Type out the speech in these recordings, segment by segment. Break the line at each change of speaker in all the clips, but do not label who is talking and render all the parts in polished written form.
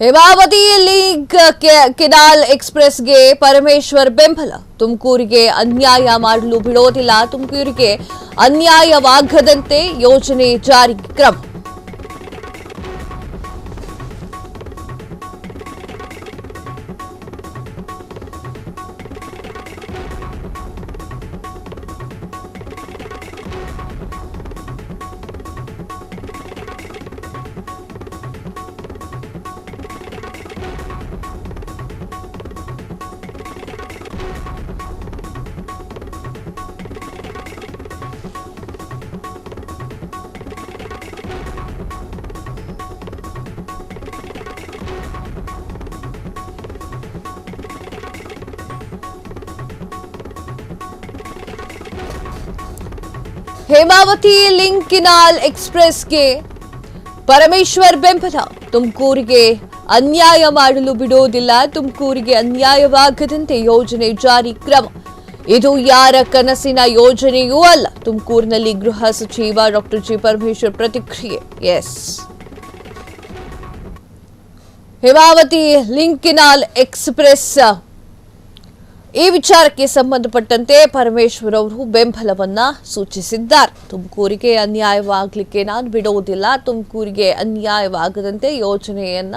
Hemavathi link canal ಎಕ್ಸ್‌ಪ್ರೆಸ್‌ಗೆ Parameshwar ಬೆಂಬಲ. ತುಮಕೂರಿಗೆ ಅನ್ಯಾಯ ಮಾಡಲು ಬಿಡೋದಿಲ್ಲ. ತುಮಕೂರಿಗೆ ಅನ್ಯಾಯವಾಗದಂತೆ ಯೋಜನೆ ಜಾರಿಗೆ ಕ್ರಮ. ಹೇಮಾವತಿ ಲಿಂಕ್ ಕೆನಾಲ್ ಎಕ್ಸ್‌ಪ್ರೆಸ್‌ಗೆ ಪರಮೇಶ್ವರ್ ಬೆಂಬಲ. ತುಮಕೂರಿಗೆ ಅನ್ಯಾಯ ಮಾಡಲು ಬಿಡೋದಿಲ್ಲ. ತುಮಕೂರಿಗೆ ಅನ್ಯಾಯವಾಗದಂತೆ ಯೋಜನೆ ಜಾರಿ ಕ್ರಮ. ಇದು ಯಾರ ಕನಸಿನ ಯೋಜನೆಯೂ ಅಲ್ಲ. ತುಮಕೂರಿನಲ್ಲಿ ಗೃಹ ಸಚಿವ ಡಾಕ್ಟರ್ ಜಿ ಪರಮೇಶ್ವರ್ ಪ್ರತಿಕ್ರಿಯೆ. ಹೇಮಾವತಿ ಲಿಂಕ್ ಕೆನಾಲ್ ಎಕ್ಸ್‌ಪ್ರೆಸ್ ಈ ವಿಚಾರಕ್ಕೆ ಸಂಬಂಧಪಟ್ಟಂತೆ ಪರಮೇಶ್ವರ್ ಅವರು ಬೆಂಬಲವನ್ನ ಸೂಚಿಸಿದ್ದಾರೆ. ತುಮಕೂರಿಗೆ ಅನ್ಯಾಯವಾಗಲಿಕ್ಕೆ ನಾನು ಬಿಡೋದಿಲ್ಲ. ತುಮಕೂರಿಗೆ ಅನ್ಯಾಯವಾಗದಂತೆ ಯೋಜನೆಯನ್ನ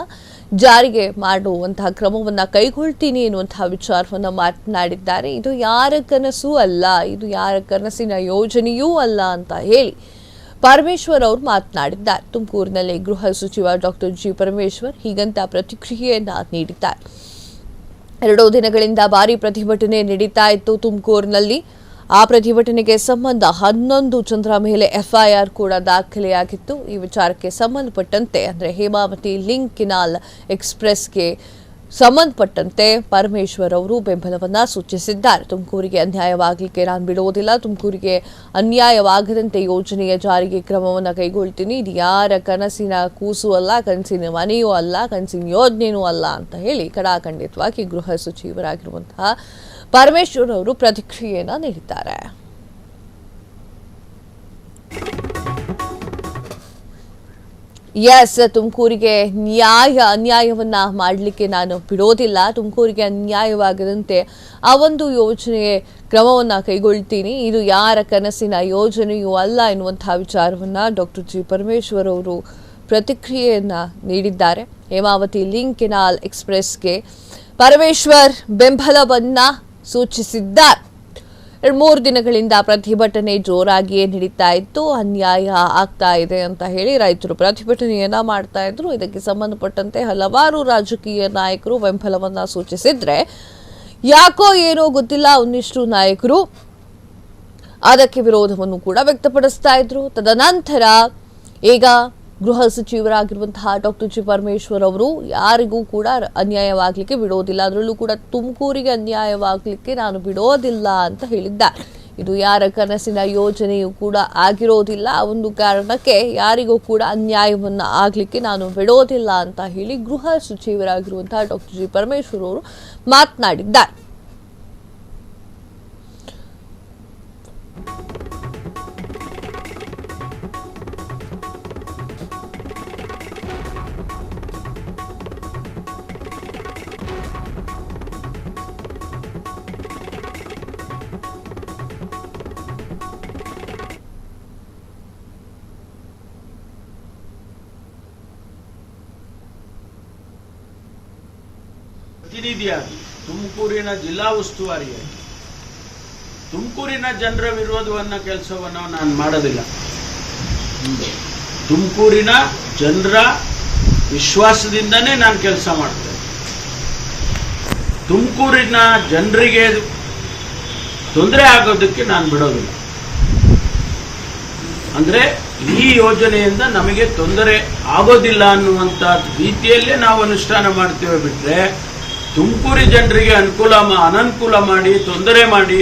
ಜಾರಿಗೆ ಮಾಡುವಂತಹ ಕ್ರಮವನ್ನ ಕೈಗೊಳ್ತೀನಿ ಎನ್ನುವಂತಹ ವಿಚಾರವನ್ನ ಮಾತನಾಡಿದ್ದಾರೆ. ಇದು ಯಾರ ಕನಸೂ ಅಲ್ಲ, ಇದು ಯಾರ ಕನಸಿನ ಯೋಜನೆಯೂ ಅಲ್ಲ ಅಂತ ಹೇಳಿ ಪರಮೇಶ್ವರ್ ಅವರು ಮಾತನಾಡಿದ್ದಾರೆ. ತುಮಕೂರಿನಲ್ಲಿ ಗೃಹ ಸಚಿವ ಡಾಕ್ಟರ್ ಜಿ ಪರಮೇಶ್ವರ್ ಹೀಗಂತ ಪ್ರತಿಕ್ರಿಯೆಯನ್ನ ನೀಡಿದ್ದಾರೆ. 2 ದಿನಗಳಿಂದ ಭಾರಿ ಪ್ರತಿಭಟನೆ ನಡೀತಾ ಇತ್ತು ತುಮಕೂರಿನಲ್ಲಿ. ಆ ಪ್ರತಿಭಟನೆಗೆ ಸಂಬಂಧ 11 ಜನರ ಮೇಲೆ ಎಫ್ಐಆರ್ ಕೂಡ ದಾಖಲೆಯಾಗಿತ್ತು. ಈ ವಿಚಾರಕ್ಕೆ ಸಂಬಂಧಪಟ್ಟಂತೆ ಅಂದ್ರೆ ಹೇಮಾವತಿ ಲಿಂಕ್ ಕೆನಾಲ್ ಎಕ್ಸ್‌ಪ್ರೆಸ್‌ಗೆ ಸಂಬಂಧಪಟ್ಟಂತೆ ಪರಮೇಶ್ವರ್ ಅವರು ಬೆಂಬಲವನ್ನ ಸೂಚಿಸಿದ್ದಾರೆ. ತುಮಕೂರಿಗೆ ಅನ್ಯಾಯವಾಗಲಿಕ್ಕೆ ನಾನು ಬಿಡೋದಿಲ್ಲ. ತುಮಕೂರಿಗೆ ಅನ್ಯಾಯವಾಗದಂತೆ ಯೋಜನೆಯ ಜಾರಿಗೆ ಕ್ರಮವನ್ನು ಕೈಗೊಳ್ತೀನಿ. ಇದು ಯಾರ ಕನಸಿನ ಕೂಸು ಅಲ್ಲ, ಕನಸಿನ ಮನೆಯೂ ಅಲ್ಲ, ಕನಸಿನ ಯೋಜನೆಯೂ ಅಲ್ಲ ಅಂತ ಹೇಳಿ ಕಡಾಖಂಡಿತವಾಗಿ ಗೃಹ ಸಚಿವರಾಗಿರುವಂತಹ ಪರಮೇಶ್ವರ್ ಅವರು ಪ್ರತಿಕ್ರಿಯೆಯನ್ನ ನೀಡಿದ್ದಾರೆ. ತುಮಕೂರಿಗೆ ಅನ್ಯಾಯವನ್ನ ಮಾಡಲಿಕ್ಕೆ ನಾನು ಬಿಡೋದಿಲ್ಲ. ತುಮಕೂರಿಗೆ ಅನ್ಯಾಯವಾಗದಂತೆ ಆ ಒಂದು ಯೋಜನೆ ಕ್ರಮವನ್ನ ಕೈಗೊಳ್ತೀನಿ. ಇದು ಯಾರ ಕನಸಿನ ಯೋಜನೆಯೂ ಅಲ್ಲ ಎನ್ನುವಂತಹ ವಿಚಾರವನ್ನ ಡಾಕ್ಟರ್ ಜಿ ಪರಮೇಶ್ವರ್ ಅವರು ಪ್ರತಿಕ್ರಿಯೆಯನ್ನ ನೀಡಿದ್ದಾರೆ. ಹೇಮಾವತಿ ಲಿಂಕ್ ಕೆನಾಲ್ ಎಕ್ಸ್‌ಪ್ರೆಸ್‌ಗೆ ಪರಮೇಶ್ವರ್ ಬೆಂಬಲವನ್ನ ಸೂಚಿಸಿದ್ದಾರೆ. 2-3 ದಿನಗಳಿಂದ ಪ್ರತಿಭಟನೆ ಜೋರಾಗಿಯೇ ನಡೀತಾ ಇತ್ತು. ಅನ್ಯಾಯ ಆಗ್ತಾ ಇದೆ ಅಂತ ಹೇಳಿ ರೈತರು ಪ್ರತಿಭಟನೆಯನ್ನ ಮಾಡ್ತಾ ಇದ್ರು. ಇದಕ್ಕೆ ಸಂಬಂಧಪಟ್ಟಂತೆ ಹಲವಾರು ರಾಜಕೀಯ ನಾಯಕರು ಬೆಂಬಲವನ್ನ ಸೂಚಿಸಿದ್ರೆ, ಯಾಕೋ ಏನೋ ಗೊತ್ತಿಲ್ಲ ಒಂದಿಷ್ಟು ನಾಯಕರು ಅದಕ್ಕೆ ವಿರೋಧವನ್ನು ಕೂಡ ವ್ಯಕ್ತಪಡಿಸ್ತಾ ಇದ್ರು. ತದನಂತರ ಈಗ ಗೃಹ ಸಚಿವರಾಗಿರುವಂತಹ ಡಾಕ್ಟರ್ ಜಿ ಪರಮೇಶ್ವರ್ ಅವರು ಯಾರಿಗೂ ಕೂಡ ಅನ್ಯಾಯವಾಗಲಿಕ್ಕೆ ಬಿಡೋದಿಲ್ಲ, ಅದರಲ್ಲೂ ಕೂಡ ತುಮಕೂರಿಗೆ ಅನ್ಯಾಯವಾಗಲಿಕ್ಕೆ ನಾನು ಬಿಡೋದಿಲ್ಲ ಅಂತ ಹೇಳಿದ್ದಾರೆ. ಇದು ಯಾರ ಕನಸಿನ ಯೋಜನೆಯೂ ಕೂಡ ಆಗಿರೋದಿಲ್ಲ. ಆ ಒಂದು ಕಾರಣಕ್ಕೆ ಯಾರಿಗೂ ಕೂಡ ಅನ್ಯಾಯವನ್ನ ಆಗ್ಲಿಕ್ಕೆ ನಾನು ಬಿಡೋದಿಲ್ಲ ಅಂತ ಹೇಳಿ ಗೃಹ ಸಚಿವರಾಗಿರುವಂತಹ ಡಾಕ್ಟರ್ ಜಿ ಪರಮೇಶ್ವರ್ ಅವರು ಮಾತನಾಡಿದ್ದಾರೆ.
ಪ್ರತಿನಿಧಿಯಾಗಿ ತುಮಕೂರಿನ ಜಿಲ್ಲಾ ಉಸ್ತುವಾರಿಯಾಗಿ ತುಮಕೂರಿನ ಜನರ ವಿರೋಧವನ್ನ ಕೆಲಸವನ್ನು ನಾನು ಮಾಡೋದಿಲ್ಲ. ತುಮಕೂರಿನ ಜನರ ವಿಶ್ವಾಸದಿಂದನೇ ನಾನು ಕೆಲಸ ಮಾಡ್ತೇನೆ. ತುಮಕೂರಿನ ಜನರಿಗೆ ತೊಂದರೆ ಆಗೋದಕ್ಕೆ ನಾನು ಬಿಡೋದಿಲ್ಲ. ಅಂದ್ರೆ ಈ ಯೋಜನೆಯಿಂದ ನಮಗೆ ತೊಂದರೆ ಆಗೋದಿಲ್ಲ ಅನ್ನುವಂಥ ರೀತಿಯಲ್ಲೇ ನಾವು ಅನುಷ್ಠಾನ ಮಾಡ್ತೇವೆ ಬಿಟ್ರೆ ತುಮಕೂರಿ ಜನರಿಗೆ ಅನನುಕೂಲ ಮಾಡಿ ತೊಂದರೆ ಮಾಡಿ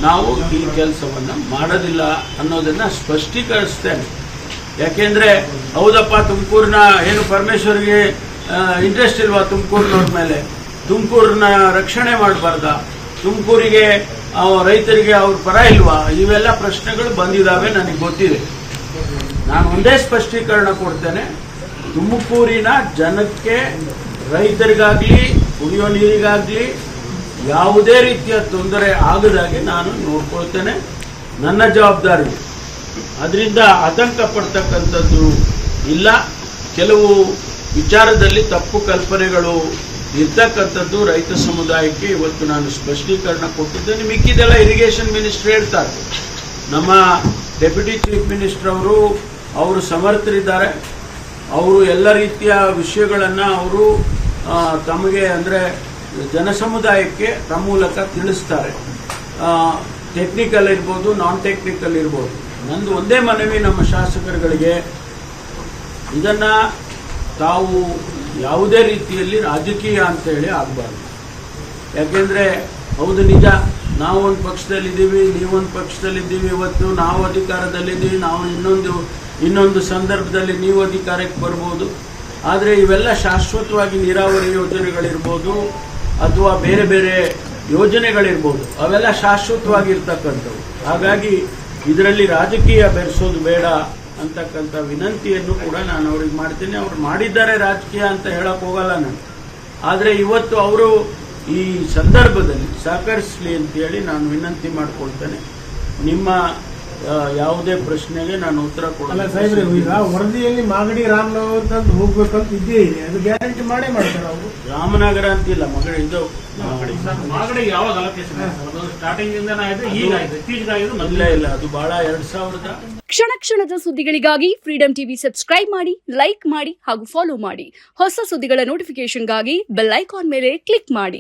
ನಾವು ಈ ಕೆಲಸವನ್ನು ಮಾಡೋದಿಲ್ಲ ಅನ್ನೋದನ್ನ ಸ್ಪಷ್ಟೀಕರಿಸ್ತೇನೆ. ಯಾಕೆಂದ್ರೆ ಹೌದಪ್ಪ, ತುಮಕೂರಿನ ಏನು ಪರಮೇಶ್ವರ್ಗೆ ಇಂಟ್ರೆಸ್ಟ್ ಇಲ್ವಾ ತುಮಕೂರಿನವ್ರ ಮೇಲೆ? ತುಮಕೂರನ್ನ ರಕ್ಷಣೆ ಮಾಡಬಾರ್ದ? ತುಮಕೂರಿಗೆ ರೈತರಿಗೆ ಅವ್ರ ಪರ ಇಲ್ವಾ? ಇವೆಲ್ಲ ಪ್ರಶ್ನೆಗಳು ಬಂದಿದ್ದಾವೆ, ನನಗೆ ಗೊತ್ತಿದೆ. ನಾನು ಒಂದೇ ಸ್ಪಷ್ಟೀಕರಣ ಕೊಡ್ತೇನೆ. ತುಮಕೂರಿನ ಜನಕ್ಕೆ, ರೈತರಿಗಾಗ್ಲಿ ಕುಡಿಯೋ ನೀರಿಗಾಗ್ಲಿ ಯಾವುದೇ ರೀತಿಯ ತೊಂದರೆ ಆಗದಾಗೆ ನಾನು ನೋಡ್ಕೊಳ್ತೇನೆ. ನನ್ನ ಜವಾಬ್ದಾರಿ. ಅದರಿಂದ ಆತಂಕ ಪಡ್ತಕ್ಕಂಥದ್ದು ಇಲ್ಲ. ಕೆಲವು ವಿಚಾರದಲ್ಲಿ ತಪ್ಪು ಕಲ್ಪನೆಗಳು ಇರ್ತಕ್ಕಂಥದ್ದು ರೈತ ಸಮುದಾಯಕ್ಕೆ ಇವತ್ತು ನಾನು ಸ್ಪಷ್ಟೀಕರಣ ಕೊಟ್ಟಿದ್ದೇನೆ. ಮಿಕ್ಕಿದೆಲ್ಲ ಇರಿಗೇಷನ್ ಮಿನಿಸ್ಟರ್ ಹೇಳ್ತಾರೆ. ನಮ್ಮ ಡೆಪ್ಯೂಟಿ ಚೀಫ್ ಮಿನಿಸ್ಟರ್ ಅವರು ಸಮರ್ಥರಿದ್ದಾರೆ. ಅವರು ಎಲ್ಲ ರೀತಿಯ ವಿಷಯಗಳನ್ನು ಅವರು ತಮಗೆ ಅಂದರೆ ಜನಸಮುದಾಯಕ್ಕೆ ತಮ್ಮ ಮೂಲಕ ತಿಳಿಸ್ತಾರೆ. ಟೆಕ್ನಿಕಲ್ ಇರ್ಬೋದು, ನಾನ್ ಟೆಕ್ನಿಕಲ್ ಇರ್ಬೋದು. ನಂದು ಒಂದೇ ಮನವಿ ನಮ್ಮ ಶಾಸಕರುಗಳಿಗೆ, ಇದನ್ನು ತಾವು ಯಾವುದೇ ರೀತಿಯಲ್ಲಿ ರಾಜಕೀಯ ಅಂತ ಹೇಳಿ ಆಗಬಾರ್ದು. ಯಾಕೆಂದರೆ ಹೌದು ನಿಜ, ನಾವು ಒಂದು ಪಕ್ಷದಲ್ಲಿದ್ದೀವಿ, ನೀವೊಂದು ಪಕ್ಷದಲ್ಲಿದ್ದೀವಿ. ಇವತ್ತು ನಾವು ಅಧಿಕಾರದಲ್ಲಿದ್ದೀವಿ, ನಾವು ಇನ್ನೊಂದು ಸಂದರ್ಭದಲ್ಲಿ ನೀವು ಅಧಿಕಾರಕ್ಕೆ ಬರ್ಬೋದು. ಆದರೆ ಇವೆಲ್ಲ ಶಾಶ್ವತವಾಗಿ ನೀರಾವರಿ ಯೋಜನೆಗಳಿರ್ಬೋದು ಅಥವಾ ಬೇರೆ ಬೇರೆ ಯೋಜನೆಗಳಿರ್ಬೋದು, ಅವೆಲ್ಲ ಶಾಶ್ವತವಾಗಿರ್ತಕ್ಕಂಥವು. ಹಾಗಾಗಿ ಇದರಲ್ಲಿ ರಾಜಕೀಯ ಬೆರೆಸೋದು ಬೇಡ ಅಂತಕ್ಕಂಥ ವಿನಂತಿಯನ್ನು ಕೂಡ ನಾನು ಅವ್ರಿಗೆ ಮಾಡ್ತೀನಿ. ಅವ್ರು ಮಾಡಿದ್ದಾರೆ ರಾಜಕೀಯ ಅಂತ ಹೇಳಕ್ ಹೋಗಲ್ಲ ನಾನು. ಆದರೆ ಇವತ್ತು ಅವರು ಈ ಸಂದರ್ಭದಲ್ಲಿ ಸಹಕರಿಸಲಿ ಅಂತೇಳಿ ನಾನು ವಿನಂತಿ ಮಾಡ್ಕೊಳ್ತೇನೆ. ನಿಮ್ಮ ಯಾವುದೇ ಪ್ರಶ್ನೆಗೆ ನಾನು ಉತ್ತರ ಕೊಡಲ್ಲ.
ಸಾಹೇಬ್ರೆ, ಈಗ ವರದಿಯಲ್ಲಿ ಮಾಗಡಿ ರಾಮನಗರ ಹೋಗ್ಬೇಕಂತ ಇದ್ದೇ ಇದೆ, ಅದು ಗ್ಯಾರಂಟಿ ಮಾಡೇ ಮಾಡ್ತಾರೆ ಅವರು.
ರಾಮನಗರ ಅಂತಿಲ್ಲ, ಇದು
ಮಾಗಡಿ ಯಾವಾಗ ಅಲೋಕೇಶನ್ ಸ್ಟಾರ್ಟಿಂಗ್ ಇಂದ
ಇಲ್ಲ, ಅದು ಬಹಳ 2000
ಕ್ಷಣ ಕ್ಷಣದ ಸುದ್ದಿಗಳಿಗಾಗಿ ಫ್ರೀಡಂ ಟಿವಿ ಸಬ್ಸ್ಕ್ರೈಬ್ ಮಾಡಿ, ಲೈಕ್ ಮಾಡಿ ಹಾಗೂ ಫಾಲೋ ಮಾಡಿ. ಹೊಸ ಸುದ್ದಿಗಳ ನೋಟಿಫಿಕೇಶನ್ಗಾಗಿ ಬೆಲ್ ಐಕಾನ್ ಮೇಲೆ ಕ್ಲಿಕ್ ಮಾಡಿ.